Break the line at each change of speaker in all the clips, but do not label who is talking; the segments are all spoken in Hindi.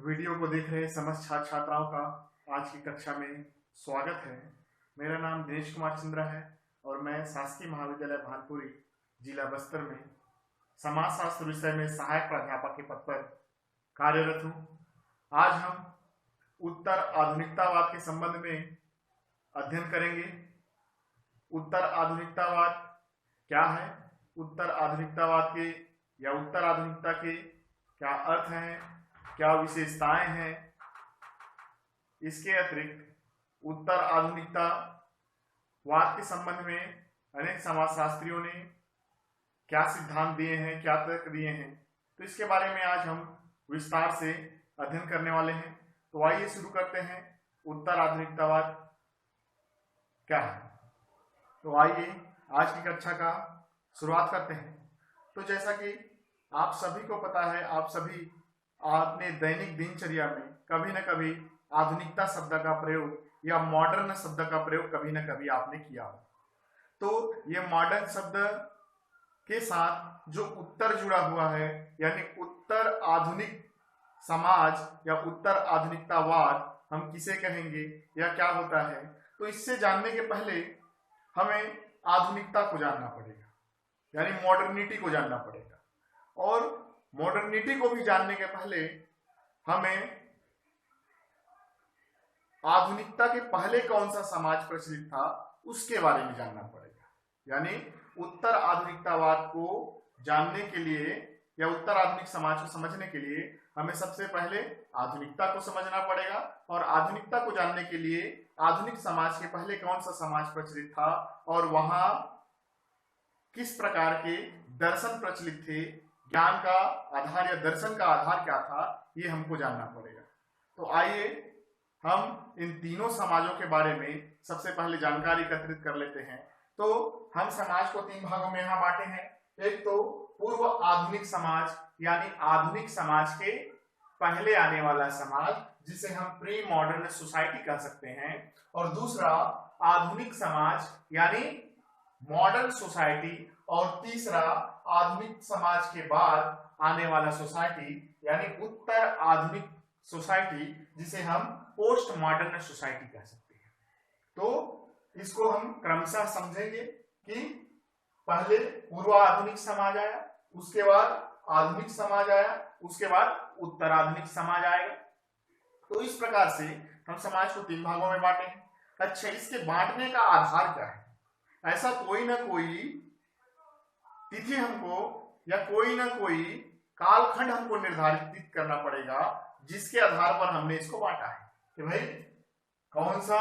वीडियो को देख रहे समस्त छात्र छात्राओं का आज की कक्षा में स्वागत है। मेरा नाम दिनेश कुमार चंद्रा है और मैं शासकीय महाविद्यालय भानपुरी जिला बस्तर में समाजशास्त्र विषय में सहायक प्राध्यापक के पद पर कार्यरत हूँ। आज हम उत्तर आधुनिकतावाद के संबंध में अध्ययन करेंगे। उत्तर आधुनिकतावाद क्या है, उत्तर आधुनिकतावाद के या उत्तर आधुनिकता के क्या अर्थ हैं, क्या विशेषताएं हैं। इसके अतिरिक्त उत्तर आधुनिकतावाद के संबंध में अनेक समाजशास्त्रियों ने क्या सिद्धांत दिए हैं, क्या तर्क दिए हैं, तो इसके बारे में आज हम विस्तार से अध्ययन करने वाले हैं। तो आइए शुरू करते हैं। उत्तर आधुनिकतावाद क्या है, तो आइए आज की कक्षा का शुरुआत करते हैं। तो जैसा कि आप सभी को पता है, आप सभी अपने दैनिक दिनचर्या में कभी न कभी आधुनिकता शब्द का प्रयोग या मॉडर्न शब्द का प्रयोग कभी न कभी आपने किया हो। तो ये मॉडर्न शब्द के साथ जो उत्तर जुड़ा हुआ है, यानी उत्तर आधुनिक समाज या उत्तर आधुनिकतावाद हम किसे कहेंगे या क्या होता है, तो इससे जानने के पहले हमें आधुनिकता को जानना पड़ेगा, यानी मॉडर्निटी को जानना पड़ेगा। और मॉडर्निटी को भी जानने के पहले हमें आधुनिकता के पहले कौन सा समाज प्रचलित था उसके बारे में जानना पड़ेगा। यानी उत्तर आधुनिकतावाद को जानने के लिए या उत्तर आधुनिक समाज को समझने के लिए हमें सबसे पहले आधुनिकता को समझना पड़ेगा। और आधुनिकता को जानने के लिए आधुनिक समाज के पहले कौन सा समाज प्रचलित था और वहां किस प्रकार के दर्शन प्रचलित थे, ज्ञान का आधार या दर्शन का आधार क्या था, ये हमको जानना पड़ेगा। तो आइए हम इन तीनों समाजों के बारे में सबसे पहले जानकारी एकत्रित कर लेते हैं। तो हम समाज को तीन भागों में यहाँ बांटे हैं। एक तो पूर्व आधुनिक समाज, यानी आधुनिक समाज के पहले आने वाला समाज, जिसे हम प्री मॉडर्न सोसाइटी कह सकते हैं। और दूसरा आधुनिक समाज यानी मॉडर्न सोसाइटी। और तीसरा आधुनिक समाज के बाद आने वाला सोसाइटी यानी उत्तर आधुनिक सोसाइटी, जिसे हम पोस्ट मॉडर्न सोसाइटी कह सकते हैं। तो इसको हम क्रमशः समझेंगे कि पहले पूर्व आधुनिक समाज आया, उसके बाद आधुनिक समाज आया, उसके बाद उत्तर आधुनिक समाज आएगा। तो इस प्रकार से हम समाज को तीन भागों में बांटे हैं। अच्छा, इसके बांटने का आधार क्या है? ऐसा कोई ना कोई तिथि हमको या कोई ना कोई कालखंड हमको निर्धारित करना पड़ेगा, जिसके आधार पर हमने इसको बांटा है कि भाई कौन सा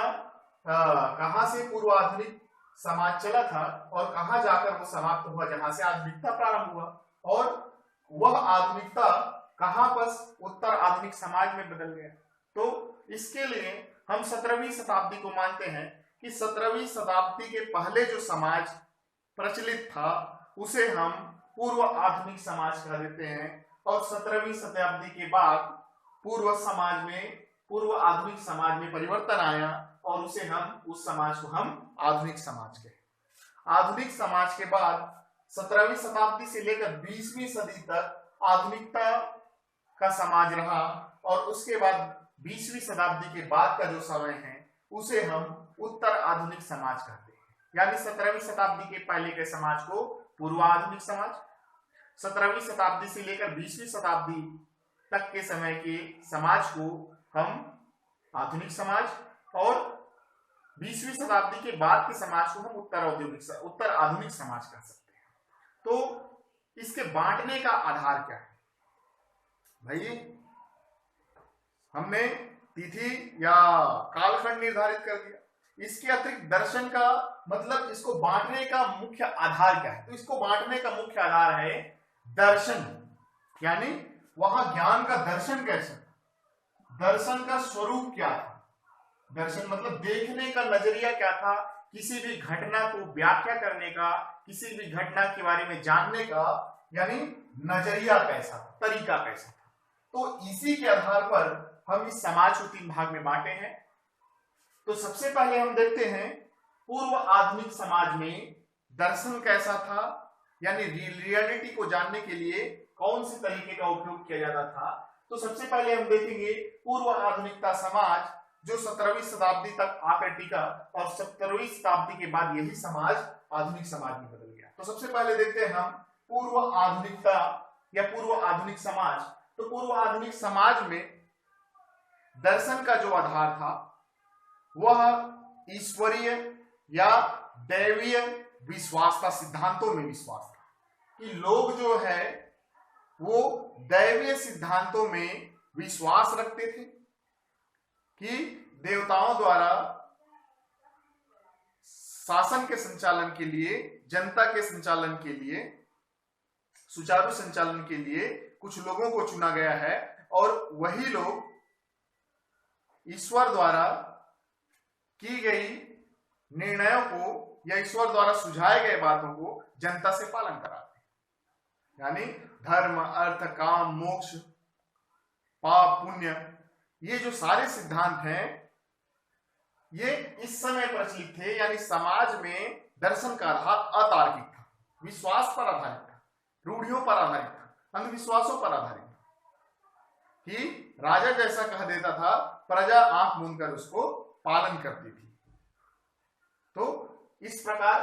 कहां से पूर्व आधुनिक समाज चला था और कहां जाकर वो समाप्त हुआ, जहां से आधुनिकता प्रारंभ हुआ, और वह आधुनिकता कहां पर उत्तर आधुनिक समाज में बदल गया। तो इसके लिए हम 17वीं शताब्दी को मानते हैं कि 17वीं शताब्दी के पहले जो समाज प्रचलित था उसे हम पूर्व आधुनिक समाज कह देते हैं। और 17वीं शताब्दी के बाद पूर्व आधुनिक समाज में परिवर्तन आया और उसे हम उस समाज को हम आधुनिक समाज कहे। आधुनिक समाज के बाद 17वीं शताब्दी से लेकर 20वीं सदी तक आधुनिकता का समाज रहा। और उसके बाद 20वीं शताब्दी के बाद का जो समय है उसे हम उत्तर आधुनिक समाज कहते हैं। यानी 17वीं शताब्दी के पहले के समाज को पूर्व आधुनिक समाज, 17वीं शताब्दी से लेकर 20वीं शताब्दी तक के समय के समाज को हम आधुनिक समाज, और 20वीं शताब्दी के बाद के समाज को हम उत्तर आधुनिक समाज कह सकते हैं। तो इसके बांटने का आधार क्या है? भाई हमने तिथि या कालखंड निर्धारित कर दिया। इसके अतिरिक्त दर्शन का मतलब इसको बांटने का मुख्य आधार क्या है? तो इसको बांटने का मुख्य आधार है दर्शन, यानी वहां ज्ञान का दर्शन कैसा, दर्शन का स्वरूप क्या था। दर्शन मतलब देखने का नजरिया क्या था, किसी भी घटना को व्याख्या करने का, किसी भी घटना के बारे में जानने का, यानी नजरिया कैसा, तरीका कैसा था। तो इसी के आधार पर हम इस समाज को तीन भाग में बांटे हैं। तो सबसे पहले हम देखते हैं पूर्व आधुनिक समाज में दर्शन कैसा था, यानी रियलिटी को जानने के लिए कौन से तरीके का उपयोग किया जाता था। तो सबसे पहले हम देखेंगे पूर्व आधुनिकता समाज जो 17वीं शताब्दी तक आकर टिका और 17वीं शताब्दी के बाद यही समाज आधुनिक समाज में बदल गया। तो सबसे पहले देखते हैं हम पूर्व आधुनिकता या पूर्व आधुनिक समाज। तो पूर्व आधुनिक समाज में दर्शन का जो आधार था वह ईश्वरीय या दैवीय विश्वास था, सिद्धांतों में विश्वास था कि लोग जो है वो दैवीय सिद्धांतों में विश्वास रखते थे कि देवताओं द्वारा शासन के संचालन के लिए, जनता के संचालन के लिए, सुचारू संचालन के लिए कुछ लोगों को चुना गया है और वही लोग ईश्वर द्वारा की गई निर्णयों को या ईश्वर द्वारा सुझाए गए बातों को जनता से पालन कराते हैं। यानी धर्म, अर्थ, काम, मोक्ष, पाप, पुण्य, ये जो सारे सिद्धांत हैं ये इस समय प्रचलित थे। यानी समाज में दर्शन का आधार अतार्किक था, विश्वास पर आधारित था, रूढ़ियों पर आधारित था, अंधविश्वासों पर आधारित था कि राजा जैसा कह देता था प्रजा आंख मूंद कर उसको पालन करती थी। तो इस प्रकार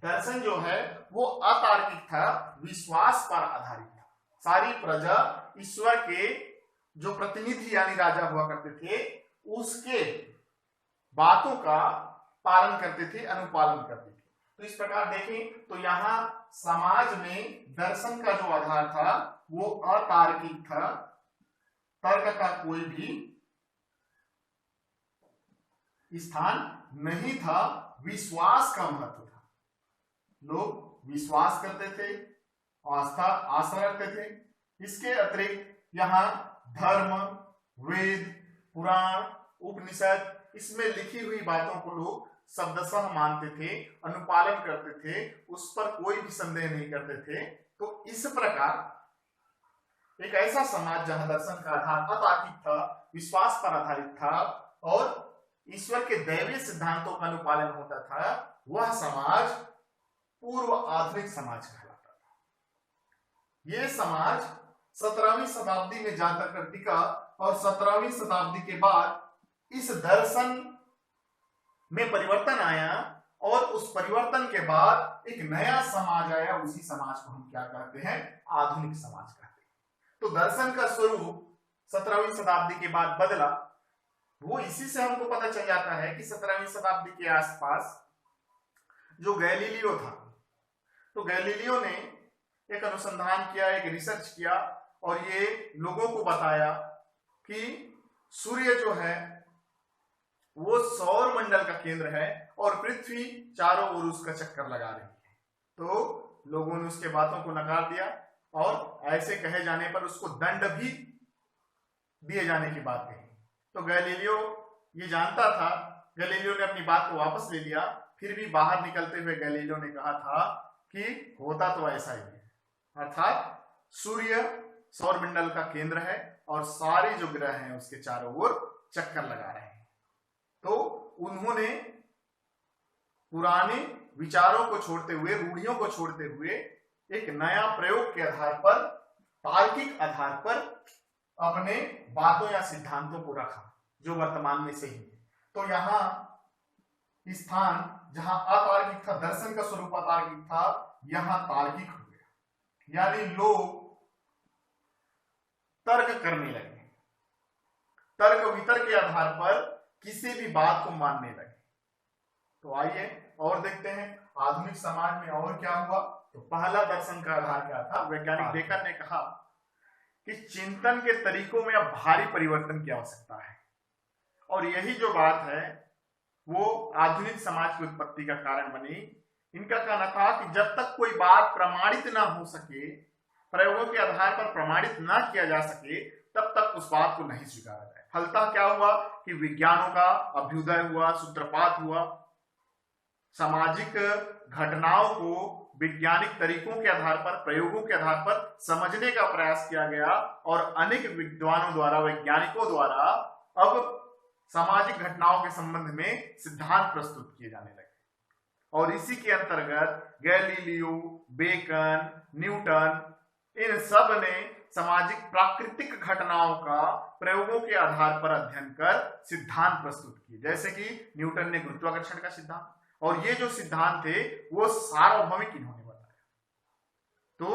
दर्शन जो है वो अतार्किक था, विश्वास पर आधारित था। सारी प्रजा ईश्वर के जो प्रतिनिधि यानी राजा हुआ करते थे उसके बातों का पालन करते थे, अनुपालन करते थे। तो इस प्रकार देखें तो यहाँ समाज में दर्शन का जो आधार था वो अतार्किक था, तर्क का कोई भी स्थान नहीं था, विश्वास का महत्व था। लोग विश्वास करते थे, आस्था रखते थे। इसके अतिरिक्त यहाँ धर्म, वेद, पुराण, उपनिषद, इसमें लिखी हुई बातों को लोग शब्दशः मानते थे, अनुपालन करते थे, उस पर कोई भी संदेह नहीं करते थे। तो इस प्रकार एक ऐसा समाज जहां दर्शन का आधार अतार्किक था, विश्वास पर आधारित था और ईश्वर के दैवीय सिद्धांतों का अनुपालन होता था, वह समाज पूर्व आधुनिक समाज कहलाता था। यह समाज 17वीं शताब्दी में जाकर टिका और 17वीं शताब्दी के बाद इस दर्शन में परिवर्तन आया और उस परिवर्तन के बाद एक नया समाज आया। उसी समाज को हम क्या कहते हैं? आधुनिक समाज कहते हैं। तो दर्शन का स्वरूप 17वीं शताब्दी के बाद बदला। वो इसी से हमको पता चल जाता है कि 17वीं शताब्दी के आसपास जो गैलीलियो था, तो गैलीलियो ने एक अनुसंधान किया, एक रिसर्च किया और ये लोगों को बताया कि सूर्य जो है वो सौर मंडल का केंद्र है और पृथ्वी चारों ओर उसका चक्कर लगा रही है। तो लोगों ने उसके बातों को नकार दिया और ऐसे कहे जाने पर उसको दंड भी दिए जाने की बात कही। तो गैलीलियो ये जानता था, गैलीलियो ने अपनी बात को वापस ले लिया। फिर भी बाहर निकलते हुए गैलीलियो ने कहा था कि होता तो ऐसा ही है, अर्थात सूर्य सौर मंडल का केंद्र है और सारे जो ग्रह हैं उसके चारों ओर चक्कर लगा रहे हैं। तो उन्होंने पुराने विचारों को छोड़ते हुए, रूढ़ियों को छोड़ते हुए एक नया प्रयोग के आधार पर, तार्किक आधार पर अपने बातों या सिद्धांतों को रखा जो वर्तमान में सही है। तो यहाँ स्थान जहां अतार्किक था, दर्शन का स्वरूप अतार्किक था, यहां तार्किक हो गया। यानी लोग तर्क करने लगे, तर्क वितर्क के आधार पर किसी भी बात को मानने लगे। तो आइए और देखते हैं आधुनिक समाज में और क्या हुआ। तो पहला दर्शन का आधार क्या था? वैज्ञानिक बेकर ने कहा कि चिंतन के तरीकों में अब भारी परिवर्तन की आवश्यकता है और यही जो बात है वो आधुनिक समाज की उत्पत्ति का कारण बनी। इनका कहना था कि जब तक कोई बात प्रमाणित ना हो सके, प्रयोगों के आधार पर प्रमाणित ना किया जा सके, तब तक उस बात को नहीं स्वीकारा जाए। फलतः क्या हुआ कि विज्ञानों का अभ्युदय हुआ, सूत्रपात हुआ, सामाजिक घटनाओं को वैज्ञानिक तरीकों के आधार पर, प्रयोगों के आधार पर समझने का प्रयास किया गया और अनेक विद्वानों द्वारा, वैज्ञानिकों द्वारा अब सामाजिक घटनाओं के संबंध में सिद्धांत प्रस्तुत किए जाने लगे। और इसी के अंतर्गत गैलीलियो, बेकन, न्यूटन, इन सब ने सामाजिक प्राकृतिक घटनाओं का प्रयोगों के आधार पर अध्ययन कर सिद्धांत प्रस्तुत किए। जैसे कि न्यूटन ने गुरुत्वाकर्षण का सिद्धांत, और ये जो सिद्धांत थे वो सार्वभौमिक इन्होंने बताया। तो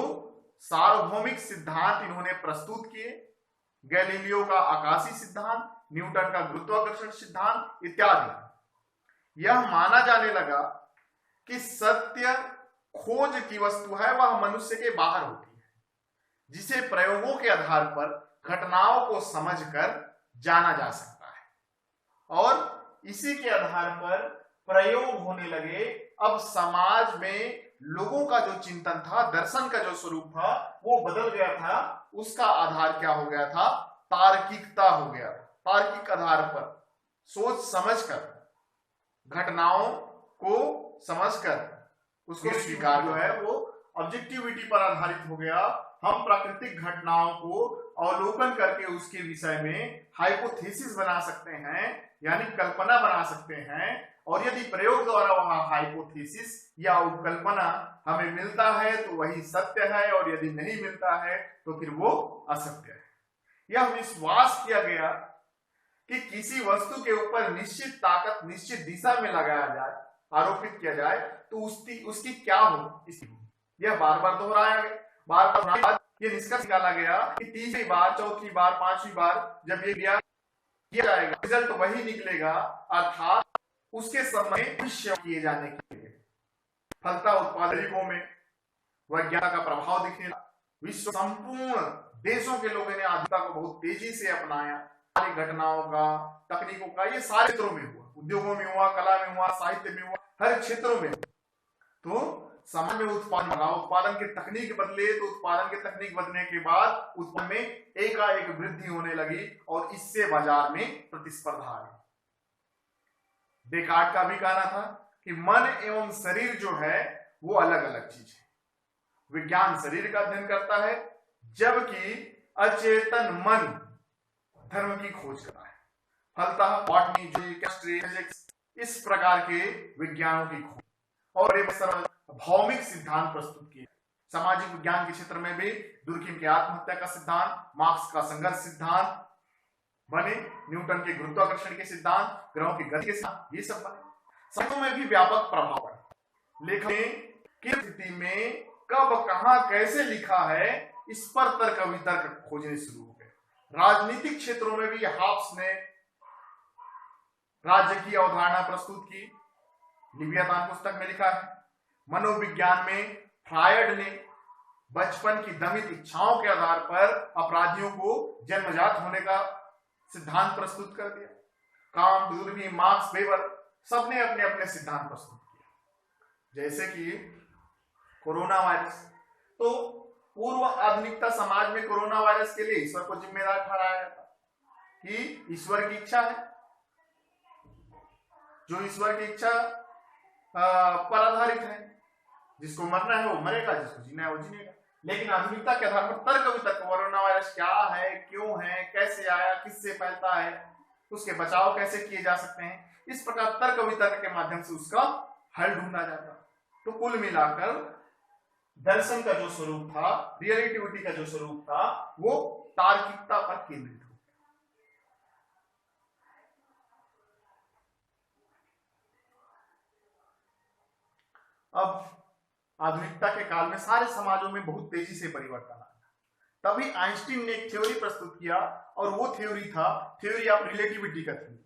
सार्वभौमिक सिद्धांत इन्होंने प्रस्तुत किए। गैलीलियो का आकाशीय सिद्धांत, न्यूटन का गुरुत्वाकर्षण सिद्धांत इत्यादि। यह माना जाने लगा कि सत्य खोज की वस्तु है, वह मनुष्य के बाहर होती है, जिसे प्रयोगों के आधार पर घटनाओं को समझकर जाना जा सकता है। और इसी के आधार पर प्रयोग होने लगे। अब समाज में लोगों का जो चिंतन था, दर्शन का जो स्वरूप था, वो बदल गया था। उसका आधार क्या हो गया था? तार्किकता हो गया। तार्किक आधार पर सोच समझकर, घटनाओं को समझकर उसको स्वीकार जो है वो ऑब्जेक्टिविटी पर आधारित हो गया। हम प्राकृतिक घटनाओं को अवलोकन करके उसके विषय में हाइपोथेसिस बना सकते हैं, यानी कल्पना बना सकते हैं। और यदि प्रयोग द्वारा वहां हाइपोथेसिस या उपकल्पना हमें मिलता है तो वही सत्य है, और यदि नहीं मिलता है तो फिर वो असत्य है। यह विश्वास किया गया कि किसी वस्तु के ऊपर निश्चित ताकत निश्चित दिशा में लगाया जाए, आरोपित किया जाए, तो उसकी क्या हो, यह बार बार दोहराया गया। बार बार ये निष्कर्ष निकाला गया कि तीसरी बार, चौथी बार, पांचवी बार जब ये किया जाएगा, रिजल्ट वही निकलेगा, अर्थात उसके समय भविष्य किए जाने के लिए। फलता उत्पादकों में वैज्ञानिक का प्रभाव दिखने लगा। विश्व संपूर्ण देशों के लोगों ने आधुनिकता को बहुत तेजी से अपनाया। सारी घटनाओं का, तकनीकों का, ये सारे क्षेत्रों में हुआ, उद्योगों में हुआ, कला में हुआ, साहित्य में हुआ, हर क्षेत्रों में। तो समाज में उत्पादन बढ़ा, उत्पादन की तकनीक बदले, तो उत्पादन की तकनीक बदलने के बाद उत्पादन में एकाएक वृद्धि होने लगी और इससे बाजार में प्रतिस्पर्धा आ गई। डेकार्ट का भी कहना था कि मन एवं शरीर जो है वो अलग अलग चीज है। विज्ञान शरीर का अध्ययन करता है, जबकि अचेतन मन धर्म की खोज करता है। फलतः बॉटनी, केमिस्ट्री, फिजिक्स, इस प्रकार के विज्ञानों की खोज और भौमिक सिद्धांत प्रस्तुत किए। सामाजिक विज्ञान के क्षेत्र में भी दुर्खिम के आत्महत्या का सिद्धांत, मार्क्स का संघर्ष सिद्धांत बने, न्यूटन के गुरुत्वाकर्षण के सिद्धांत, ग्रहों की गति के सिद्धांत, ये सब बने। साहित्य में भी व्यापक प्रभाव पड़ा। लेखन की स्थिति में कब, कहां, कैसे लिखा है, इस पर तर्क वितर्क खोजने शुरू हो गए। राजनीतिक क्षेत्रों में भी हाब्स ने राज्य की अवधारणा प्रस्तुत की, लिवियातान पुस्तक में लिखा है। मनोविज्ञान में फ्रायड ने बचपन की दमित इच्छाओं के आधार पर अपराधियों को जन्मजात होने का सिद्धांत प्रस्तुत कर दिया। काम, दुर्खिम, मार्क्स, वेबर, सबने अपने अपने सिद्धांत प्रस्तुत किए। जैसे कि कोरोना वायरस, तो पूर्व आधुनिकता समाज में कोरोना वायरस के लिए ईश्वर को जिम्मेदार ठहराया जाता कि ईश्वर की इच्छा है, जो ईश्वर की इच्छा पर आधारित है। जिसको मरना है वो मरेगा, जिसको जीना है वो जीनेगा। लेकिन आधुनिकता के आधार पर तर्क वितर्क, कोरोना वायरस क्या है, क्यों है, कैसे आया, किससे फैलता है, उसके बचाव कैसे किए जा सकते हैं, इस प्रकार तर्क वितर्क के माध्यम से उसका हल ढूंढा जाता। तो कुल मिलाकर दर्शन का जो स्वरूप था, रियलिटिविटी का जो स्वरूप था, वो तार्किकता पर केंद्रित हो। अब आधुनिकता के काल में सारे समाजों में बहुत तेजी से परिवर्तन आया। तभी आइंस्टीन ने एक थ्योरी प्रस्तुत किया, और वो थ्योरी था थ्योरी ऑफ रिलेटिविटी का थ्योरी,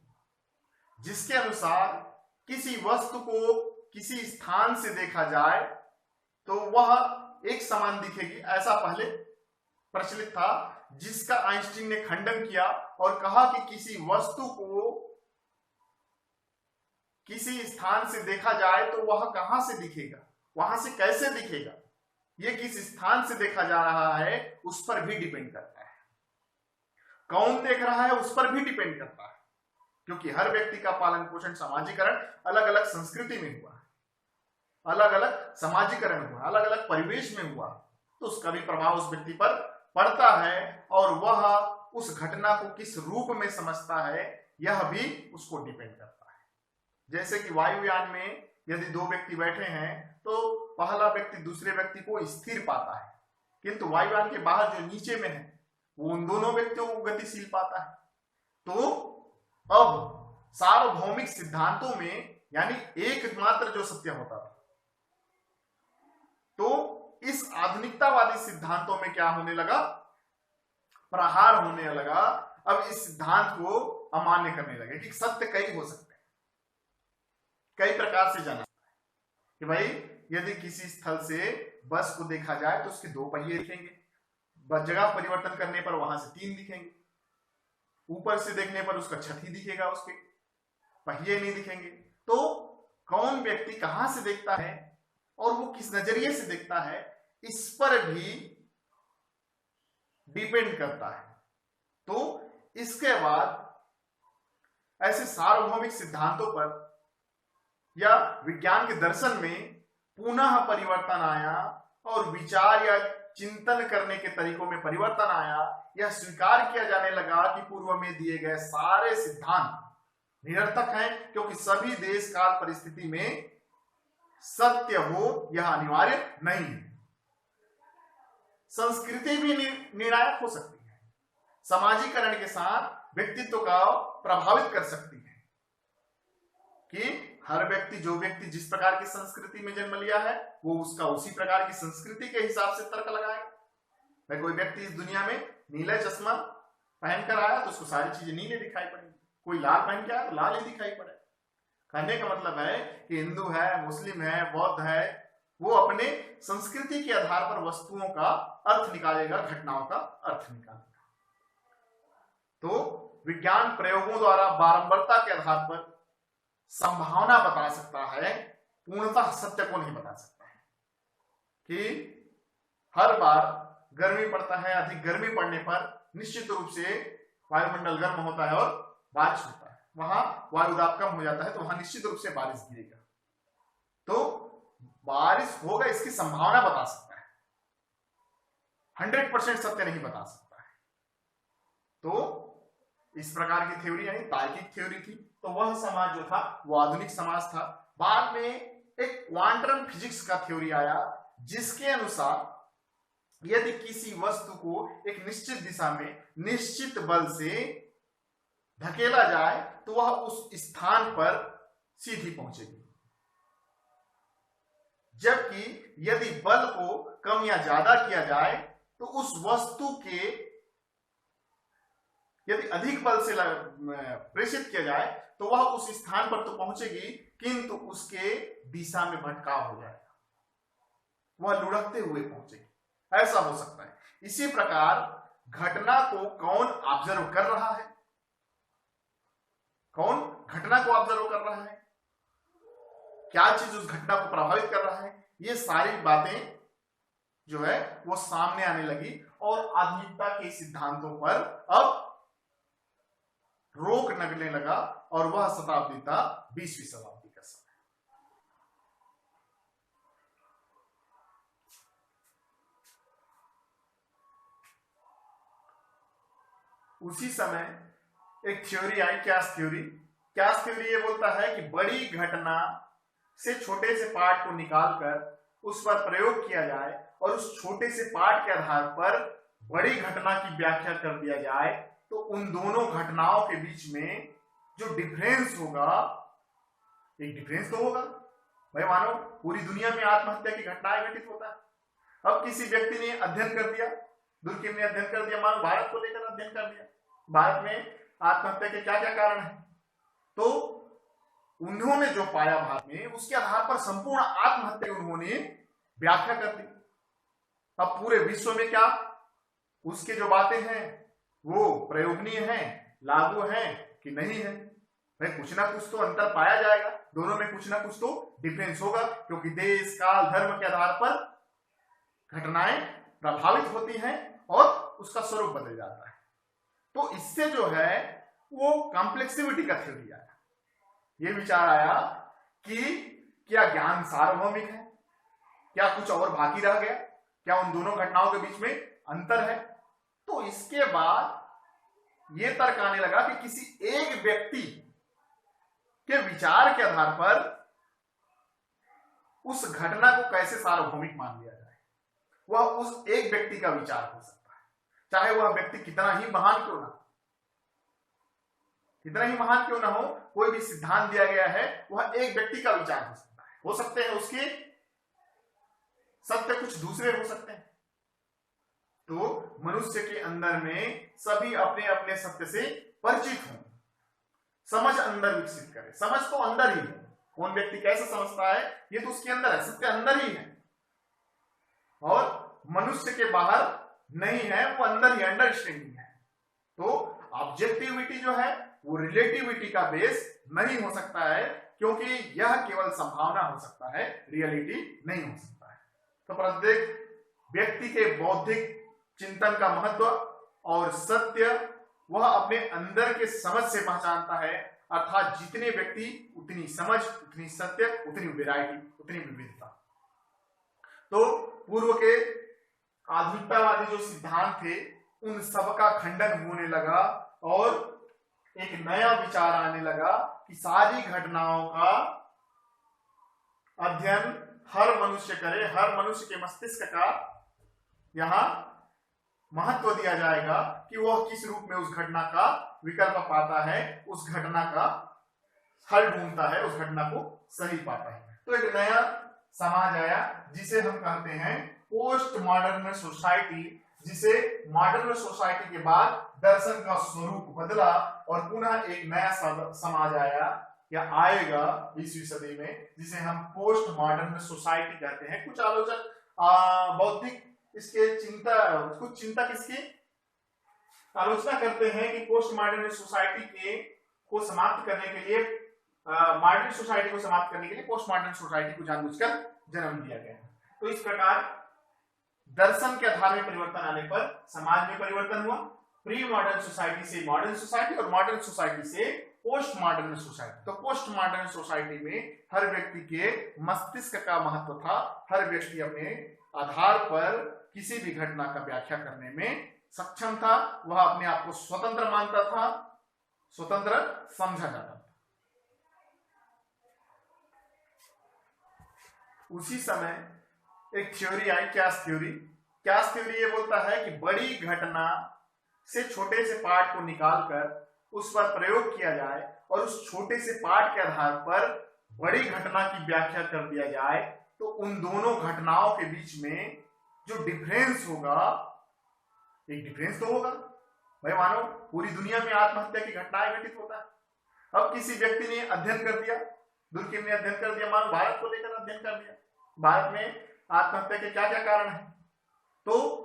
जिसके अनुसार किसी वस्तु को किसी स्थान से देखा जाए तो वह एक समान दिखेगी, ऐसा पहले प्रचलित था, जिसका आइंस्टीन ने खंडन किया और कहा कि किसी वस्तु को किसी स्थान से देखा जाए तो वह कहां से दिखेगा, वहां से कैसे दिखेगा, ये किस स्थान से देखा जा रहा है उस पर भी डिपेंड करता है। कौन देख रहा है उस पर भी डिपेंड करता है, क्योंकि हर व्यक्ति का पालन पोषण, समाजीकरण अलग अलग संस्कृति में हुआ है, अलग अलग समाजीकरण हुआ, अलग अलग परिवेश में हुआ, तो उसका भी प्रभाव उस व्यक्ति पर पड़ता है, और वह उस घटना को किस रूप में समझता है यह भी उसको डिपेंड करता है। जैसे कि वायुयान में यदि दो व्यक्ति बैठे हैं तो पहला व्यक्ति दूसरे व्यक्ति को स्थिर पाता है, किंतु वायुयान के बाहर जो नीचे में है वो उन दोनों व्यक्तियों को गतिशील पाता है। तो अब सार्वभौमिक सिद्धांतों में यानी एकमात्र जो सत्य होता था, तो इस आधुनिकतावादी सिद्धांतों में क्या होने लगा, प्रहार होने लगा। अब इस सिद्धांत को अमान्य करने लगे कि सत्य कई हो सकते हैं, कई प्रकार से जाना कि भाई यदि किसी स्थल से बस को देखा जाए तो उसके 2 पहिए दिखेंगे, जगह परिवर्तन करने पर वहां से 3 दिखेंगे, ऊपर से देखने पर उसका छत ही दिखेगा, उसके पहिए नहीं दिखेंगे। तो कौन व्यक्ति कहां से देखता है और वो किस नजरिए से देखता है, इस पर भी डिपेंड करता है। तो इसके बाद ऐसे सार्वभौमिक सिद्धांतों पर या विज्ञान के दर्शन में पुनः परिवर्तन आया और विचार या चिंतन करने के तरीकों में परिवर्तन आया। यह स्वीकार किया जाने लगा कि पूर्व में दिए गए सारे सिद्धांत निरर्थक हैं, क्योंकि सभी देश काल परिस्थिति में सत्य हो यह अनिवार्य नहीं है। संस्कृति भी निर्णायक हो सकती है, समाजीकरण के साथ व्यक्तित्व का प्रभावित कर सकती है कि हर व्यक्ति, जो व्यक्ति जिस प्रकार की संस्कृति में जन्म लिया है वो उसका उसी प्रकार की संस्कृति के हिसाब से तर्क लगाएगा। भाई कोई व्यक्ति इस दुनिया में नीला चश्मा पहनकर आया तो उसको सारी चीजें नीले दिखाई पड़ेंगी, कोई लाल पहन के आया तो लाल ही दिखाई पड़ेगा। कहने का मतलब है कि हिंदू है, मुस्लिम है, बौद्ध है, वो अपने संस्कृति के आधार पर वस्तुओं का अर्थ निकालेगा, घटनाओं का अर्थ निकालेगा। तो विज्ञान प्रयोगों द्वारा बारंबारता के आधार पर संभावना बता सकता है, पूर्णतः सत्य को नहीं बता सकता है कि हर बार गर्मी पड़ता है, अधिक गर्मी पड़ने पर निश्चित रूप से वायुमंडल गर्म होता है और बारिश होता है, वहां वायुदाब कम हो जाता है तो वहां निश्चित रूप से बारिश गिरेगा। तो बारिश होगा इसकी संभावना बता सकता है, 100% सत्य नहीं बता सकता है। तो इस प्रकार की थ्योरी यानी तार्किक थ्योरी थी। तो वह समाज जो था वो आधुनिक समाज था। बाद में एक क्वांटम फिजिक्स का थ्योरी आया, जिसके अनुसार यदि किसी वस्तु को एक निश्चित दिशा में निश्चित बल से धकेला जाए तो वह उस स्थान पर सीधी पहुंचेगी, जबकि यदि बल को कम या ज्यादा किया जाए तो उस वस्तु के यदि अधिक बल से प्रेषित किया जाए तो वह उस स्थान पर तो पहुंचेगी, किंतु उसके दिशा में भटकाव हो जाएगा, वह लुढ़कते हुए पहुंचेगी। ऐसा हो सकता है। इसी प्रकार घटना को कौन ऑब्जर्व कर रहा है, कौन घटना को ऑब्जर्व कर रहा है, क्या चीज उस घटना को प्रभावित कर रहा है, ये सारी बातें जो है वो सामने आने लगी और आधुनिकता के सिद्धांतों पर अब रोक लगने लगा। और वह शताब्दी था 20वीं शताब्दी का समय। उसी समय एक थ्योरी आई, क्यास थ्योरी। क्यास थ्योरी ये बोलता है कि बड़ी घटना से छोटे से पार्ट को निकालकर उस पर प्रयोग किया जाए और उस छोटे से पार्ट के आधार पर बड़ी घटना की व्याख्या कर दिया जाए, तो उन दोनों घटनाओं के बीच में जो डिफरेंस होगा, एक डिफरेंस तो होगा। भाई मानो पूरी दुनिया में आत्महत्या की घटनाएं घटित होता है। अब किसी व्यक्ति ने अध्ययन कर दिया, दुर्कीम ने अध्ययन कर दिया, मानो भारत को लेकर अध्ययन कर दिया, भारत में आत्महत्या के क्या क्या कारण है, तो उन्होंने जो पाया भारत में, उसके आधार पर संपूर्ण आत्महत्या उन्होंने व्याख्या कर दी। अब पूरे विश्व में क्या उसके जो बातें हैं वो प्रयोगनीय हैं, लागू हैं कि नहीं है। भाई कुछ ना कुछ तो अंतर पाया जाएगा, दोनों में कुछ ना कुछ तो डिफरेंस होगा, क्योंकि देश काल धर्म के आधार पर घटनाएं प्रभावित होती हैं और उसका स्वरूप बदल जाता है। तो इससे जो है वो कॉम्प्लेक्सिविटी का थ्योरी आया। ये विचार आया कि क्या ज्ञान सार्वभौमिक है, क्या कुछ और बाकी रह गया, क्या उन दोनों घटनाओं के बीच में अंतर है। तो इसके बाद यह तर्क आने लगा कि किसी एक व्यक्ति के विचार के आधार पर उस घटना को कैसे सार्वभौमिक मान लिया जाए। वह उस एक व्यक्ति का विचार हो सकता है, चाहे वह व्यक्ति कितना ही महान क्यों ना हो, कोई भी सिद्धांत दिया गया है वह एक व्यक्ति का विचार हो सकता है। हो सकते हैं उसके सत्य कुछ दूसरे हो सकते हैं। तो मनुष्य के अंदर में सभी अपने अपने सत्य से परिचित हों, समझ अंदर विकसित करें। समझ तो अंदर ही है, कौन व्यक्ति कैसे समझता है ये तो उसके अंदर है, सत्य अंदर ही है और मनुष्य के बाहर नहीं है, वो अंदर ही अंडरस्टैंडिंग है। तो ऑब्जेक्टिविटी जो है वो रिलेटिविटी का बेस नहीं हो सकता है, क्योंकि यह केवल संभावना हो सकता है, रियलिटी नहीं हो सकता है। तो प्रत्येक व्यक्ति के बौद्धिक चिंतन का महत्व और सत्य वह अपने अंदर के समझ से पहचानता है, अर्थात जितने व्यक्ति उतनी समझ, उतनी सत्य, उतनी वैरायटी, उतनी विविधता। तो पूर्व के आधुनिकतावादी जो सिद्धांत थे उन सब का खंडन होने लगा और एक नया विचार आने लगा कि सारी घटनाओं का अध्ययन हर मनुष्य करे, हर मनुष्य के मस्तिष्क का यहां महत्व दिया जाएगा कि वह किस रूप में उस घटना का विकल्प पाता है, उस घटना का हल ढूंढता है, उस घटना को सही पाता है। तो एक नया समाज आया जिसे हम कहते हैं पोस्ट मॉडर्न सोसाइटी, जिसे मॉडर्न सोसाइटी के बाद दर्शन का स्वरूप बदला और पुनः एक नया समाज आया या आएगा 20वीं सदी में, जिसे हम पोस्ट मॉडर्न सोसाइटी कहते हैं। कुछ आलोचक बौद्धिक इसके कुछ चिंतक इसकी आलोचना करते हैं कि पोस्ट मॉडर्न सोसाइटी को समाप्त करने के लिए, मॉडर्न सोसाइटी को समाप्त करने के लिए पोस्ट मॉडर्न सोसाइटी को जानबूझकर जन्म दिया गया। तो इस प्रकार दर्शन के आधार में परिवर्तन आने पर समाज में परिवर्तन हुआ, प्री मॉडर्न सोसाइटी से मॉडर्न सोसाइटी और मॉडर्न सोसाइटी से पोस्ट मॉडर्न सोसाइटी। तो पोस्ट मॉडर्न सोसाइटी में हर व्यक्ति के मस्तिष्क का महत्व था, हर व्यक्ति अपने आधार पर किसी भी घटना का व्याख्या करने में सक्षम था, वह अपने आप को स्वतंत्र मानता था, स्वतंत्र समझा जाता था। उसी समय एक थ्योरी आई, क्यास थ्योरी। क्यास थ्योरी ये बोलता है कि बड़ी घटना से छोटे से पार्ट को निकालकर उस पर प्रयोग किया जाए और उस छोटे से पार्ट के आधार पर बड़ी घटना की व्याख्या कर दिया जाए, तो उन दोनों घटनाओं के बीच में जो डिफरेंस होगा, एक डिफरेंस तो होगा भाई। मानो पूरी दुनिया में आत्महत्या की घटनाएं घटित होता है। अब किसी व्यक्ति ने अध्ययन कर दिया, दुर्कीम ने अध्ययन कर दिया, मानो भारत को लेकर अध्ययन कर दिया, भारत में आत्महत्या के क्या क्या कारण है, तो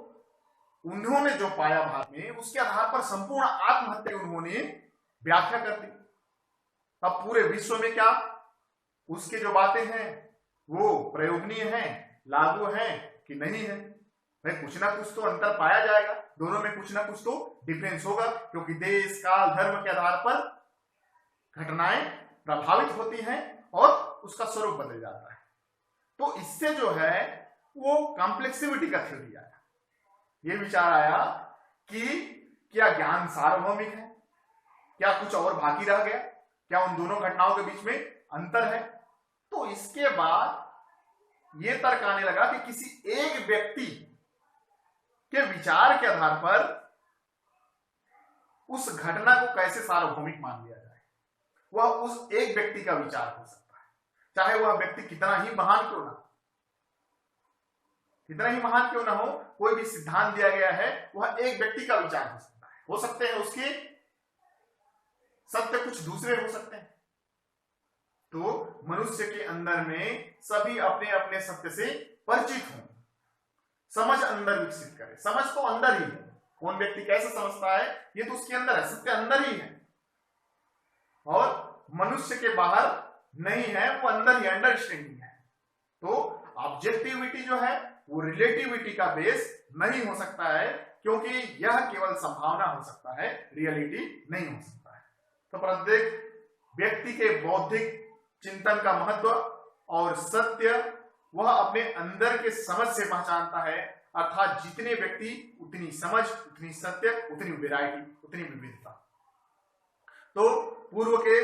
उन्होंने जो पाया भारत में, उसके आधार पर संपूर्ण आत्महत्या उन्होंने व्याख्या कर दी। अब पूरे विश्व में क्या उसके जो बातें हैं वो प्रयोगनीय हैं, लागू हैं कि नहीं है? भाई कुछ ना कुछ तो अंतर पाया जाएगा, दोनों में कुछ ना कुछ तो डिफरेंस होगा, क्योंकि देश, काल, धर्म के आधार पर घटनाएं प्रभावित होती हैं और उसका स्वरूप बदल जाता है। तो इससे जो है वो कॉम्प्लेक्सिविटी का थ्योरी आया, ये विचार आया कि क्या ज्ञान सार्वभौमिक है, क्या कुछ और बाकी रह गया, क्या उन दोनों घटनाओं के बीच में अंतर है। तो इसके बाद ये तर्क आने लगा कि किसी एक व्यक्ति के विचार के आधार पर उस घटना को कैसे सार्वभौमिक मान लिया जाए। वह उस एक व्यक्ति का विचार हो सकता है, चाहे वह व्यक्ति कितना ही महान क्यों ना हो, कोई भी सिद्धांत दिया गया है वह एक व्यक्ति का विचार हो सकता है। हो सकते हैं उसके सत्य कुछ दूसरे हो सकते हैं। तो मनुष्य के अंदर में सभी अपने अपने सत्य से परिचित हों, समझ अंदर विकसित करें। समझ तो अंदर ही है, कौन व्यक्ति कैसे समझता है ये तो उसके अंदर है, सत्य अंदर ही है और मनुष्य के बाहर नहीं है, वो अंदर ही अंडरस्टैंडिंग है। तो ऑब्जेक्टिविटी जो है वो रिलेटिविटी का बेस नहीं हो सकता है, क्योंकि यह केवल संभावना हो सकता है, रियलिटी नहीं हो सकता है। तो प्रत्येक व्यक्ति के बौद्धिक चिंतन का महत्व और सत्य वह अपने अंदर के समझ से पहचानता है, अर्थात जितने व्यक्ति उतनी समझ, उतनी सत्य, उतनी वैरायटी, उतनी विविधता। तो पूर्व के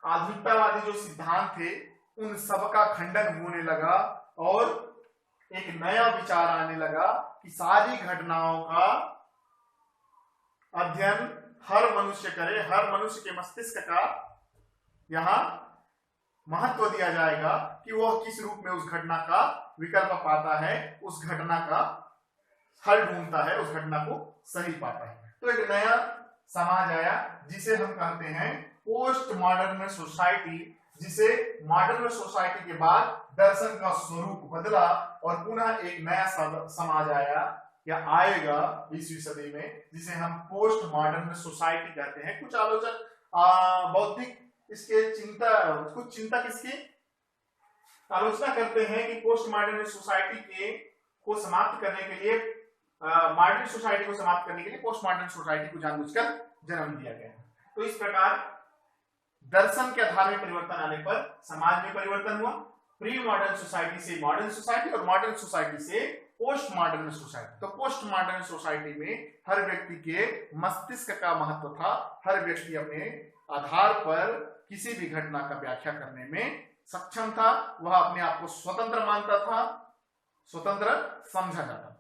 आधुनिकतावादी जो सिद्धांत थे उन सब का खंडन होने लगा और एक नया विचार आने लगा कि सारी घटनाओं का अध्ययन हर मनुष्य करे, हर मनुष्य के मस्तिष्क का यहां महत्व दिया जाएगा कि वह किस रूप में उस घटना का विकल्प पाता है, उस घटना का हल ढूंढता है, उस घटना को सही पाता है। तो एक नया समाज आया जिसे हम कहते हैं पोस्ट मॉडर्न सोसाइटी, जिसे मॉडर्न सोसाइटी के बाद दर्शन का स्वरूप बदला और पुनः एक नया समाज आया या आएगा 20वीं सदी में, जिसे हम पोस्ट मॉडर्न सोसाइटी कहते हैं। कुछ आलोचक बौद्धिक इसके कुछ चिंतक इसकी आलोचना करते हैं कि पोस्ट मॉडर्न सोसाइटी को समाप्त करने के लिए, मॉडर्न सोसाइटी को समाप्त करने के लिए पोस्ट मॉडर्न सोसाइटी को जानबूझकर जन्म दिया गया। तो इस प्रकार दर्शन के आधार में परिवर्तन आने पर समाज में परिवर्तन हुआ, प्री मॉडर्न सोसाइटी से मॉडर्न सोसाइटी और मॉडर्न सोसाइटी से पोस्ट मॉडर्न सोसाइटी। तो पोस्ट मॉडर्न सोसाइटी में हर व्यक्ति के मस्तिष्क का महत्व था, हर व्यक्ति अपने आधार पर किसी भी घटना का व्याख्या करने में सक्षम था, वह अपने आप को स्वतंत्र मानता था, स्वतंत्र समझा जाता था।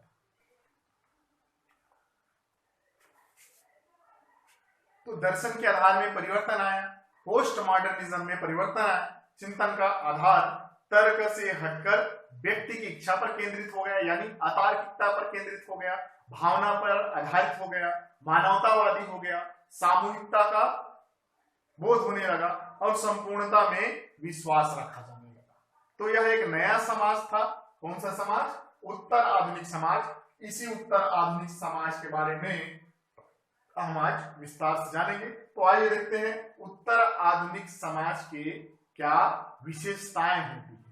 तो दर्शन के आधार में परिवर्तन आया, पोस्ट मॉडर्निज्म में परिवर्तन आया, चिंतन का आधार तर्क से हटकर व्यक्ति की इच्छा पर केंद्रित हो गया, यानी अतार्किकता पर केंद्रित हो गया, भावना पर आधारित हो गया, मानवतावादी हो गया, सामूहिकता का बोध होने लगा और संपूर्णता में विश्वास रखा जाने लगा। तो यह एक नया समाज था। कौन सा समाज? उत्तर आधुनिक समाज। इसी उत्तर आधुनिक समाज के बारे में हम आज विस्तार से जानेंगे। तो आइए देखते हैं उत्तर आधुनिक समाज के क्या विशेषताएं होती है।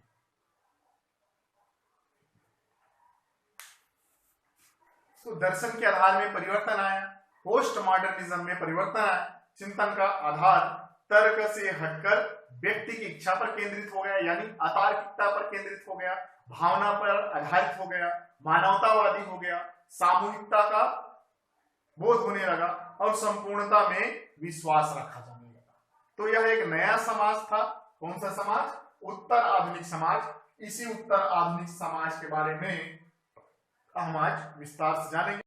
तो दर्शन के आधार में परिवर्तन आया, पोस्ट मॉडर्निज्म में परिवर्तन आया, चिंतन का आधार तर्क से हटकर व्यक्ति की इच्छा पर केंद्रित हो गया, यानी अतार्किकता पर केंद्रित हो गया, भावना पर आधारित हो गया, मानवतावादी हो गया, सामूहिकता का बोध होने लगा और संपूर्णता में विश्वास रखा जाने लगा। तो यह एक नया समाज था। कौन सा समाज? उत्तर आधुनिक समाज। इसी उत्तर आधुनिक समाज के बारे में हम आज विस्तार से जानेंगे।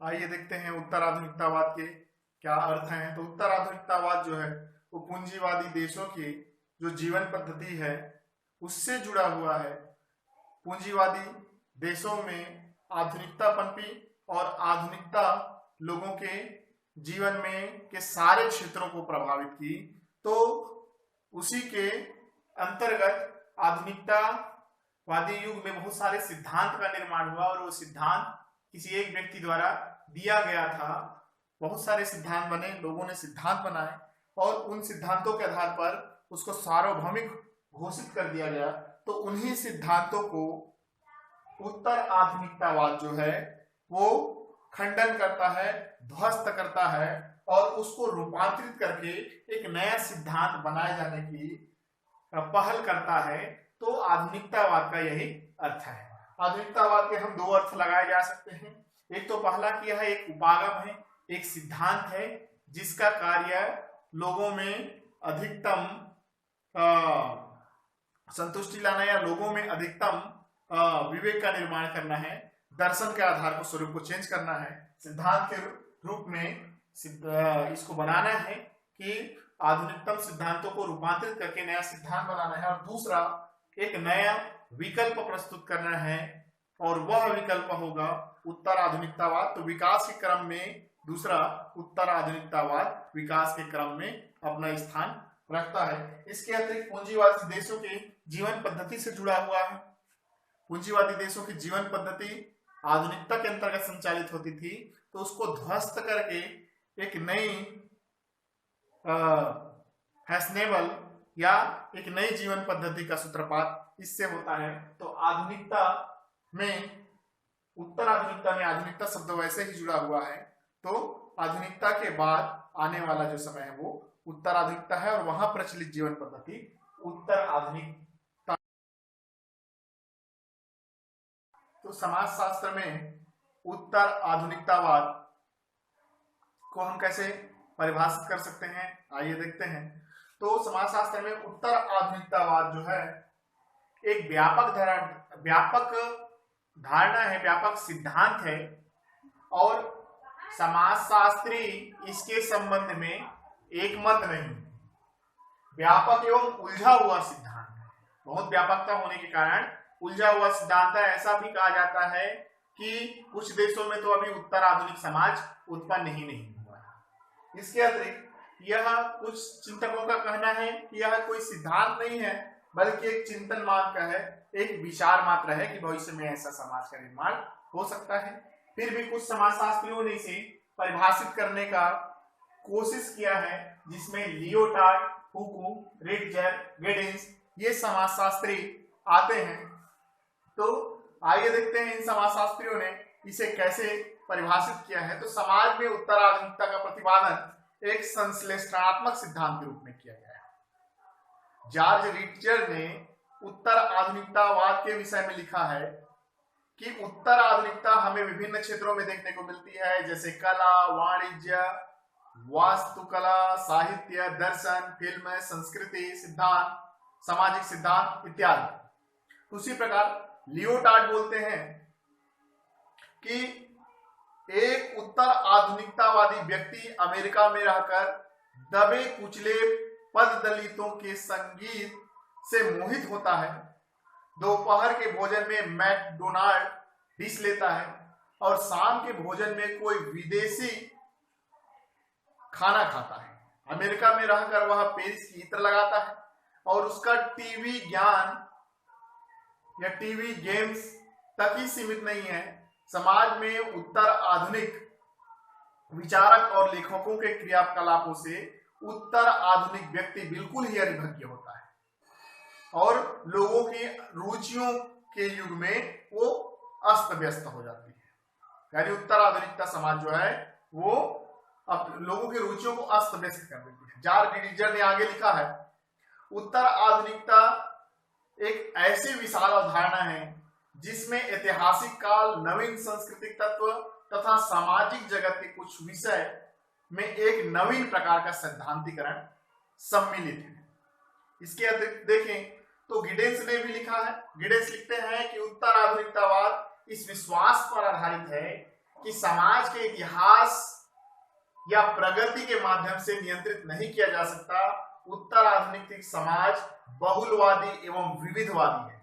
आइए देखते हैं उत्तर आधुनिकतावाद के क्या अर्थ हैं। तो उत्तर आधुनिकतावाद जो है वो पूंजीवादी देशों की जो जीवन पद्धति है उससे जुड़ा हुआ है। पूंजीवादी देशों में आधुनिकता पनपी और आधुनिकता लोगों के जीवन में के सारे क्षेत्रों को प्रभावित की। तो उसी के अंतर्गत आधुनिकतावादी युग में बहुत सारे सिद्धांत का निर्माण हुआ और वो सिद्धांत किसी एक व्यक्ति द्वारा दिया गया था। बहुत सारे सिद्धांत बने, लोगों ने सिद्धांत बनाए और उन सिद्धांतों के आधार पर उसको सार्वभौमिक घोषित कर दिया गया। तो उन्हीं सिद्धांतों को उत्तर आधुनिकतावाद जो है वो खंडन करता है, ध्वस्त करता है और उसको रूपांतरित करके एक नया सिद्धांत बनाए जाने की पहल करता है। तो आधुनिकतावाद का यही अर्थ है। आधुनिकतावाद के हम दो अर्थ लगाए जा सकते हैं। एक तो पहला कि यह एक उपागम है, एक सिद्धांत है जिसका कार्य लोगों में अधिकतम संतुष्टि लाना या लोगों में अधिकतम विवेक का निर्माण करना है, दर्शन के आधार को स्वरूप को चेंज करना है, सिद्धांत के रूप में इसको बनाना है कि आधुनिकतम सिद्धांतों को रूपांतरित करके नया सिद्धांत बनाना है। और दूसरा एक नया विकल्प प्रस्तुत करना है और वह विकल्प होगा उत्तर आधुनिकतावाद। तो विकास के क्रम में दूसरा उत्तर आधुनिकतावाद विकास के क्रम में अपना स्थान रखता है। इसके अतिरिक्त पूंजीवादी देशों के जीवन पद्धति से जुड़ा हुआ है। पूंजीवादी देशों की जीवन पद्धति आधुनिकता के अंतर्गत संचालित होती थी, तो उसको ध्वस्त करके एक नई फैशनेबल या एक नई जीवन पद्धति का सूत्रपात इससे होता है। तो आधुनिकता में उत्तर आधुनिकता में आधुनिकता शब्द वैसे ही जुड़ा हुआ है। तो आधुनिकता के बाद आने वाला जो समय है वो उत्तर आधुनिकता है और वहां प्रचलित जीवन पद्धति उत्तर आधुनिकता। तो समाजशास्त्र में उत्तर आधुनिकतावाद को हम कैसे परिभाषित कर सकते हैं, आइए देखते हैं। तो समाजशास्त्र में उत्तर आधुनिकतावाद जो है एक व्यापक धारणा है, व्यापक सिद्धांत है, और समाजशास्त्री इसके संबंध में एक मत नहीं, व्यापक एवं उलझा हुआ सिद्धांत है। बहुत व्यापकता होने के कारण उलझा हुआ सिद्धांत है। ऐसा भी कहा जाता है कि कुछ देशों में तो अभी उत्तर आधुनिक समाज उत्पन्न ही नहीं हुआ है। इसके अतिरिक्त यह कुछ चिंतकों का कहना है कि यह कोई सिद्धांत नहीं है, बल्कि एक चिंतन मात्र है, एक विचार मात्र है कि भविष्य में ऐसा समाज का निर्माण हो सकता है। फिर भी कुछ समाजशास्त्रियों ने इसे परिभाषित करने का कोशिश किया है, जिसमें लियोटार्ड, फूकू, रिट्जर, गिडिंस ये समाजशास्त्री आते हैं। तो आइए देखते हैं इन समाजशास्त्रियों ने इसे कैसे परिभाषित किया है। तो समाज में उत्तर आधुनिकता का प्रतिपादन एक संश्लेषणात्मक सिद्धांत के रूप में किया गया है। जॉर्ज रिट्जर ने उत्तर आधुनिकतावाद के विषय में लिखा है कि उत्तर आधुनिकता हमें विभिन्न क्षेत्रों में देखने को मिलती है, जैसे कला, वाणिज्य, वास्तुकला, साहित्य, दर्शन, फिल्म, संस्कृति, सिद्धांत, सामाजिक सिद्धांत इत्यादि। उसी प्रकार लियोटार्ड बोलते हैं कि एक उत्तर आधुनिकतावादी व्यक्ति अमेरिका में रहकर दबे कुचले पद दलितों के संगीत से मोहित होता है, दोपहर के भोजन में मैकडोनाल्ड डिश लेता है और शाम के भोजन में कोई विदेशी खाना खाता है। अमेरिका में रहकर वह पेरिस की इत्र लगाता है और उसका टीवी ज्ञान या टीवी गेम्स तक ही सीमित नहीं है। समाज में उत्तर आधुनिक विचारक और लेखकों के क्रियाकलापों से उत्तर आधुनिक व्यक्ति बिल्कुल ही अरिभज्ञ होता है और लोगों की रुचियों के युग में वो अस्त व्यस्त हो जाती है। यानी उत्तर आधुनिकता समाज जो है वो अब लोगों की रुचियों को अस्त व्यस्त कर देती है। जॉर्ज रिट्जर ने आगे लिखा है, उत्तर आधुनिकता एक ऐसी विशाल अवधारणा है जिसमें ऐतिहासिक काल, नवीन सांस्कृतिक तत्व तथा सामाजिक जगत के कुछ विषय में एक नवीन प्रकार का सैद्धांतिकरण सम्मिलित है। इसके अतिरिक्त देखें तो गिडेंस ने भी लिखा है। गिडेंस लिखते हैं कि उत्तर आधुनिकतावाद इस विश्वास पर आधारित है कि समाज के इतिहास या प्रगति के माध्यम से नियंत्रित नहीं किया जा सकता। उत्तर आधुनिक समाज बहुलवादी एवं विविधवादी है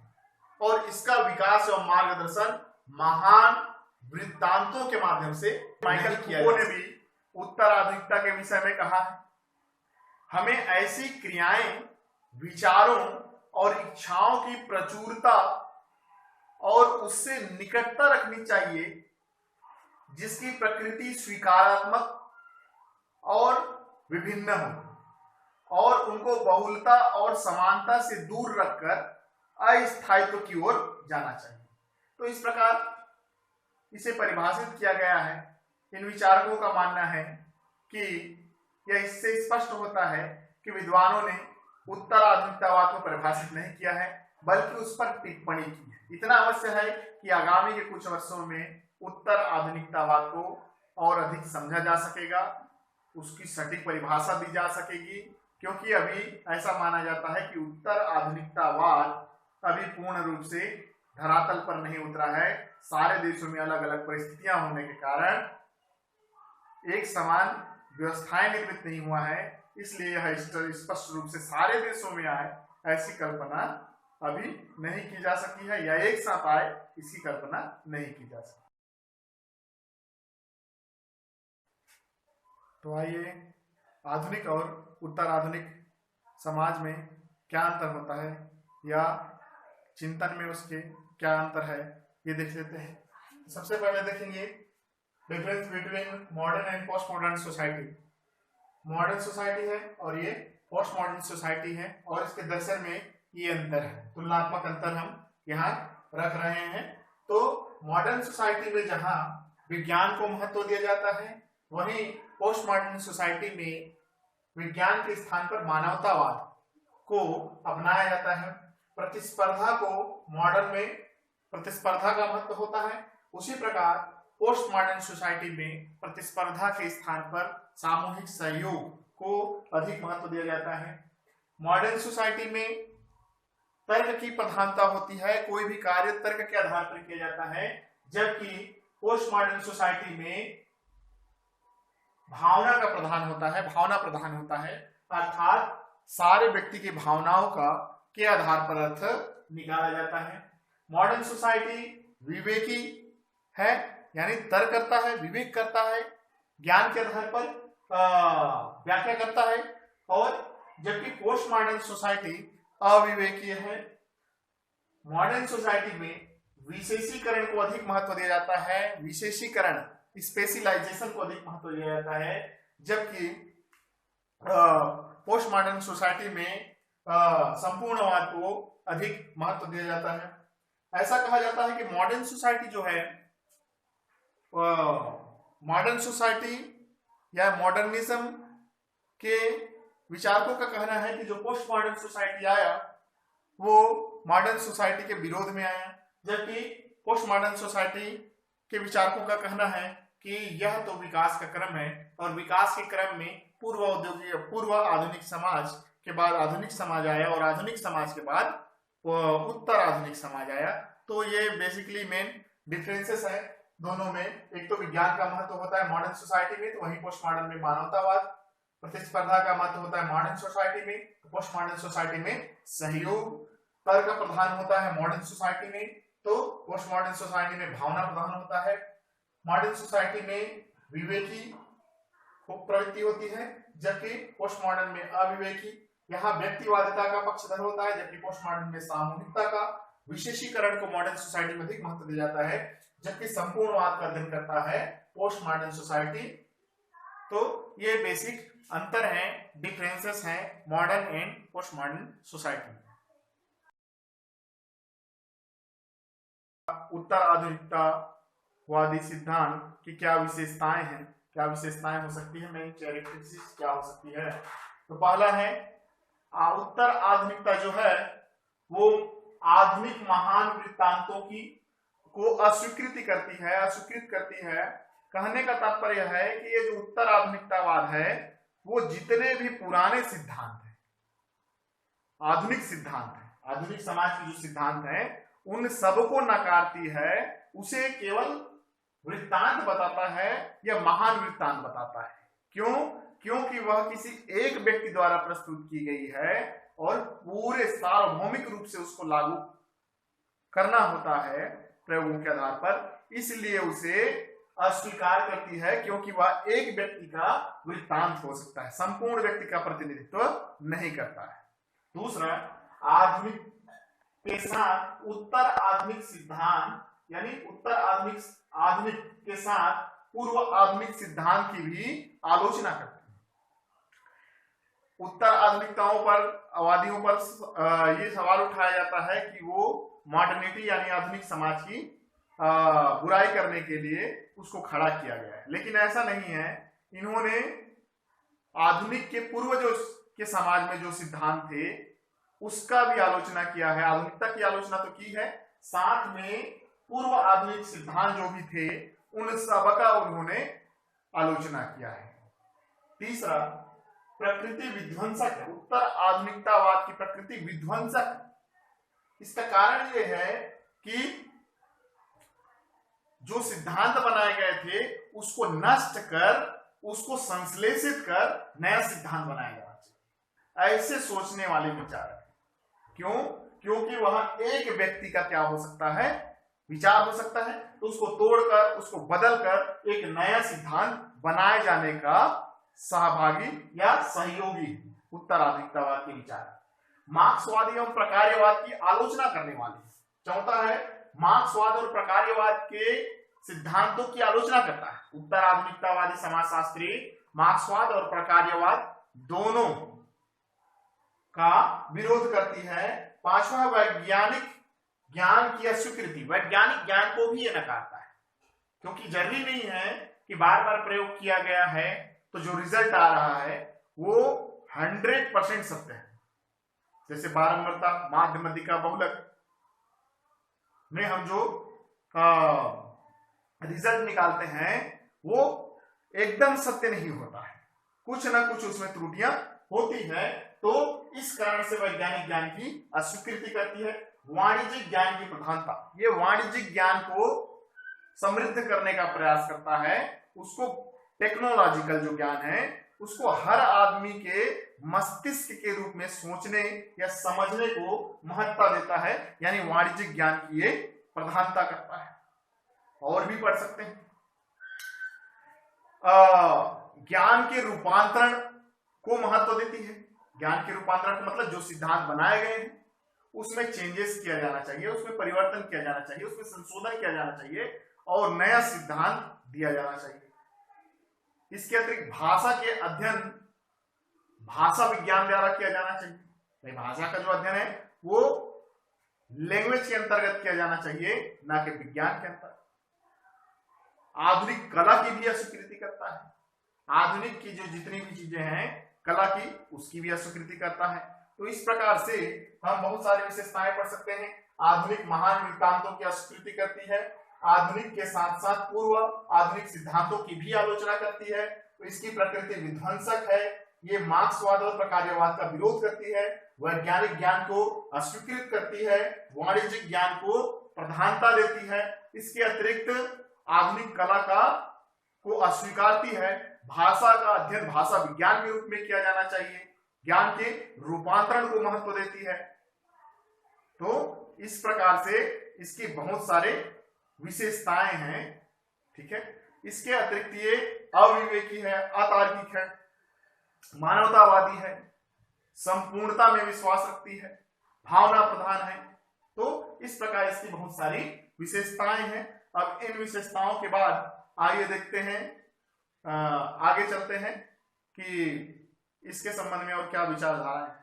और इसका विकास एवं मार्गदर्शन महान वृत्तांतों के माध्यम से माइकल फूको ने भी उत्तर आधुनिकता के विषय में कहा है, हमें ऐसी क्रियाएं, विचारों और इच्छाओं की प्रचुरता और उससे निकटता रखनी चाहिए जिसकी प्रकृति स्वीकारात्मक और विभिन्न हो और उनको बहुलता और समानता से दूर रखकर अस्थायित्व की ओर जाना चाहिए। तो इस प्रकार इसे परिभाषित किया गया है। इन विचारकों का मानना है कि यह इससे स्पष्ट होता है कि विद्वानों ने उत्तर आधुनिकतावाद को परिभाषित नहीं किया है बल्कि उस पर टिप्पणी की है। इतना अवश्य है कि आगामी के कुछ वर्षों में उत्तर आधुनिकतावाद को और अधिक समझा जा सकेगा, उसकी सटीक परिभाषा दी जा सकेगी, क्योंकि अभी ऐसा माना जाता है कि उत्तर आधुनिकतावाद अभी पूर्ण रूप से धरातल पर नहीं उतरा है। सारे देशों में अलग अलग परिस्थितियां होने के कारण एक समान व्यवस्थाएं निर्मित नहीं हुआ है, इसलिए यह स्पष्ट रूप से सारे देशों में आए ऐसी कल्पना अभी नहीं की जा सकी है, या एक साथ आए इसकी कल्पना नहीं की जा सकी। तो आइए आधुनिक और उत्तर आधुनिक समाज में क्या अंतर होता है या चिंतन में उसके क्या अंतर है ये देख लेते हैं। सबसे पहले देखेंगे difference between modern and post modern society. Modern society है और ये पोस्ट मॉडर्न सोसाइटी है और इसके दर्शन में ये अंतर है, तुलनात्मक अंतर हम यहाँ रख रहे हैं। तो मॉडर्न सोसाइटी में जहाँ विज्ञान को महत्व दिया जाता है, वहीं पोस्ट मॉडर्न सोसाइटी में विज्ञान के स्थान पर मानवतावाद को अपनाया जाता है। प्रतिस्पर्धा को मॉडर्न में प्रतिस्पर्धा का महत्व होता है, उसी प्रकार पोस्ट मॉडर्न सोसाइटी में प्रतिस्पर्धा के स्थान पर सामूहिक सहयोग को अधिक महत्व दिया जाता है। मॉडर्न सोसाइटी में तर्क की प्रधानता होती है, कोई भी कार्य तर्क के आधार पर किया जाता है, जबकि पोस्ट मॉडर्न सोसाइटी में भावना का प्रधान होता है, भावना प्रधान होता है, अर्थात सारे व्यक्ति की भावनाओं का के आधार पर अर्थ निकाला जाता है। मॉडर्न सोसाइटी विवेकी है, यानी तर्क करता है, विवेक करता है, ज्ञान के आधार पर व्याख्या करता है, और जबकि पोस्ट मॉडर्न सोसाइटी अविवेकीय है। मॉडर्न सोसाइटी में विशेषीकरण को अधिक महत्व दिया जाता है, विशेषीकरण स्पेशलाइजेशन को अधिक महत्व दिया जाता है, जबकि पोस्ट मॉडर्न सोसाइटी में संपूर्णवाद को अधिक महत्व दिया जाता है। ऐसा कहा जाता है कि मॉडर्न सोसाइटी जो है, मॉडर्न सोसाइटी या मॉडर्निज्म के विचारकों का कहना है कि जो पोस्ट मॉडर्न सोसाइटी आया वो मॉडर्न सोसाइटी के विरोध में आया, जबकि पोस्ट मॉडर्न सोसाइटी के विचारकों का कहना है कि यह तो विकास का क्रम है, और विकास के क्रम में पूर्व आधुनिक समाज के बाद आधुनिक समाज आया, और आधुनिक समाज के बाद उत्तर आधुनिक समाज आया। तो ये बेसिकली मेन डिफरेंसेस है दोनों में। एक तो विज्ञान का महत्व होता है मॉडर्न सोसाइटी में, तो वहीं पोस्ट मॉडर्न में मानवतावाद, प्रतिस्पर्धा का महत्व होता है मॉडर्न सोसाइटी में, तो पोस्ट मॉडर्न सोसाइटी में सहयोग, तर्क प्रधान होता है मॉडर्न सोसाइटी में, तो पोस्ट मॉडर्न सोसाइटी में भावना प्रधान होता है। मॉडर्न सोसाइटी में विवेकी प्रवृत्ति होती है, जबकि पोस्ट मॉडर्न में अविवेकी। यहाँ व्यक्तिवादिता का पक्षधर होता है, जबकि पोस्ट मॉडर्न में सामूहिकता का। विशेषीकरण को मॉडर्न सोसाइटी में अधिक महत्व दिया जाता है, जबकि संपूर्णवाद का अध्ययन करता है पोस्ट मॉडर्न सोसाइटी। तो ये बेसिक अंतर है, डिफरेंसेस हैं modern and post modern society. उत्तर आधुनिकतावादी सिद्धांत की क्या विशेषताएं हैं, क्या विशेषताएं हो सकती है, मेन कैरेक्टरिस्टिक्स क्या हो सकती है। तो पहला है उत्तर आधुनिकता जो है वो आधुनिक महान वृत्तांतों की को अस्वीकृति करती है, अस्वीकृत करती है। कहने का तात्पर्य है कि ये जो उत्तर आधुनिकतावाद है वो जितने भी पुराने सिद्धांत हैं, आधुनिक सिद्धांत है, आधुनिक समाज के जो सिद्धांत हैं उन सबको नकारती है, उसे केवल वृत्तांत बताता है या महान वृत्तांत बताता है। क्यों? क्योंकि वह किसी एक व्यक्ति द्वारा प्रस्तुत की गई है और पूरे सार्वभौमिक रूप से उसको लागू करना होता है प्रयोगों के आधार पर, इसलिए उसे अस्वीकार करती है, क्योंकि वह एक व्यक्ति का वृत्तांत हो सकता है, संपूर्ण व्यक्ति का प्रतिनिधित्व नहीं करता है। दूसरा, आधुनिक के साथ उत्तर आधुनिक सिद्धांत, यानी उत्तर आधुनिक के साथ पूर्व आधुनिक सिद्धांत की भी आलोचना करते हैं। उत्तर आधुनिकताओं पर, आवादियों पर ये सवाल उठाया जाता है कि वो मॉडर्निटी यानी आधुनिक समाज की बुराई करने के लिए उसको खड़ा किया गया है, लेकिन ऐसा नहीं है। इन्होंने आधुनिक के पूर्वजों के समाज में जो सिद्धांत थे उसका भी आलोचना किया है। आधुनिकता की आलोचना तो की है, साथ में पूर्व आधुनिक सिद्धांत जो भी थे उन सबका उन्होंने आलोचना किया है। तीसरा, प्रकृति विध्वंसक, उत्तर आधुनिकतावाद की प्रकृति विध्वंसक। इसका कारण यह है कि जो सिद्धांत बनाए गए थे उसको नष्ट कर, उसको संश्लेषित कर नया सिद्धांत बनाया जाना चाहिए, ऐसे सोचने वाले विचार। क्यों? क्योंकि वह एक व्यक्ति का क्या हो सकता है, विचार हो सकता है, तो उसको तोड़कर, उसको बदलकर एक नया सिद्धांत बनाए जाने का सहभागी या सहयोगी उत्तर आधुनिकतावाद के विचार। मार्क्सवादी एवं प्रकार्यवाद की आलोचना करने वाले। चौथा है, मार्क्सवाद और प्रकार्यवाद के सिद्धांतों की आलोचना करता है। उत्तर आधुनिकतावादी समाजशास्त्री मार्क्सवाद और प्रकार्यवाद दोनों का विरोध करती है। पांचवा, वैज्ञानिक ज्ञान की अस्वीकृति। वैज्ञानिक ज्ञान को भी ये नकारता है, क्योंकि जरूरी नहीं है कि बार बार प्रयोग किया गया है तो जो रिजल्ट आ रहा है वो 100% सत्य है। जैसे बारंबारता, माध्य, मध्यिका, बहुलक में हम जो रिजल्ट निकालते हैं वो एकदम सत्य नहीं होता है, कुछ ना कुछ उसमें त्रुटियां होती है। तो इस कारण से वैज्ञानिक ज्ञान की अस्वीकृति करती है। वाणिज्यिक ज्ञान की प्रधानता, ये वाणिज्यिक ज्ञान को समृद्ध करने का प्रयास करता है, उसको टेक्नोलॉजिकल जो ज्ञान है उसको हर आदमी के मस्तिष्क के रूप में सोचने या समझने को महत्ता देता है, यानी वाणिज्यिक ज्ञान की ये प्रधानता करता है। और भी पढ़ सकते हैं, ज्ञान के रूपांतरण को महत्व देती है। ज्ञान के रूपांतरण का मतलब जो सिद्धांत बनाए गए हैं उसमें चेंजेस किया जाना चाहिए, उसमें परिवर्तन किया जाना चाहिए, उसमें संशोधन किया जाना चाहिए और नया सिद्धांत दिया जाना चाहिए। इसके अतिरिक्त भाषा के अध्ययन भाषा विज्ञान द्वारा किया जाना चाहिए। भाषा का जो अध्ययन है वो लैंग्वेज के अंतर्गत किया जाना चाहिए, ना कि विज्ञान के अंतर्गत। आधुनिक कला की भी अस्वीकृति करता है, आधुनिक की जो जितनी भी चीजें हैं कला की उसकी भी अस्वीकृति करता है। तो इस प्रकार से हम बहुत सारी विशेषताएं पढ़ सकते हैं। आधुनिक महान वृत्तांतों की अस्वीकृति करती है, आधुनिक के साथ साथ पूर्व आधुनिक सिद्धांतों की भी आलोचना करती है। तो इसकी प्रकृति विध्वंसक है, ये मार्क्सवाद और प्रकार्यवाद का विरोध करती है, वैज्ञानिक ज्ञान को अस्वीकृत करती है, वाणिज्यिक ज्ञान को प्रधानता देती है। इसके अतिरिक्त आधुनिक कला का को अस्वीकारती है, भाषा का अध्ययन भाषा विज्ञान के रूप में किया जाना चाहिए, ज्ञान के रूपांतरण को महत्व देती है। तो इस प्रकार से इसकी बहुत सारे विशेषताएं हैं, ठीक है। इसके अतिरिक्त ये अविवेकी है, अतार्किक है, मानवतावादी है, संपूर्णता में विश्वास रखती है, भावना प्रधान है। तो इस प्रकार इसकी बहुत सारी विशेषताएं हैं। अब इन विशेषताओं के बाद आइए देखते हैं, आगे चलते हैं कि इसके संबंध में और क्या विचारधारा है।